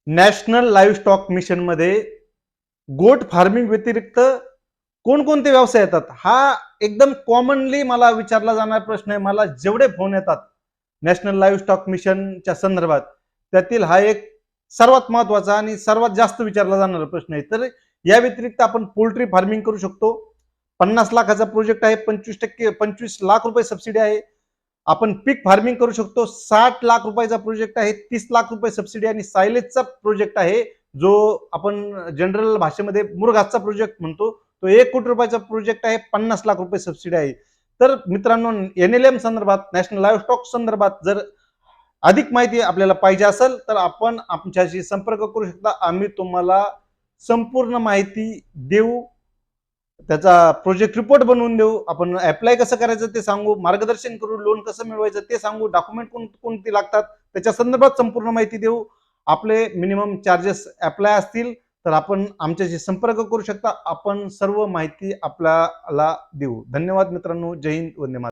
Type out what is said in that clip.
National live stock mission मध्ये गोट farming व्यतिरिक्त कोणकोणते व्यवसाय येतात? हा एकदम कॉमनली मला विचारला जाणारा प्रश्न आहे. मला जेवढे फोन येतात नॅशनल लाईव्ह स्टॉक मिशनच्या संदर्भात, त्यातील हा एक सर्वात महत्वाचा आणि सर्वात जास्त विचारला जाणारा प्रश्न आहे. तर या व्यतिरिक्त आपण पोल्ट्री फार्मिंग करू शकतो. 50 लाखाचा प्रोजेक्ट आहे, 25% 25 लाख रुपये सबसिडी आहे. आपण पीक फार्मिंग करू शकतो. 60 लाख रुपयाचा प्रोजेक्ट आहे, 30 लाख रुपये सबसिडी आणि सायलेजचा प्रोजेक्ट आहे, जो आपण जनरल भाषेमध्ये मुरघासचा प्रोजेक्ट म्हणतो. तो 1 कोटी रुपयाचा प्रोजेक्ट आहे, 50 लाख रुपये सबसिडी आहे. तर मित्रांनो, एनएलएम संदर्भात, नॅशनल लाईव्ह स्टॉक संदर्भात जर अधिक माहिती आपल्याला पाहिजे असेल तर आपण आमच्याशी संपर्क करू शकता. आम्ही तुम्हाला संपूर्ण माहिती देऊ, त्याचा प्रोजेक्ट रिपोर्ट बनवून देऊ, आपण अप्लाय कसं करायचं ते सांगू, मार्गदर्शन करू, लोन कसं मिळवायचं ते सांगू, डॉक्युमेंट कोणती लागतात त्याच्या संदर्भात संपूर्ण माहिती देऊ. आपले मिनिमम चार्जेस अप्लाय असतील तर आपण आमच्याशी संपर्क करू शकता. आपण सर्व माहिती आपल्याला देऊ. धन्यवाद मित्रांनो. जय हिंद. वंदे मातरम.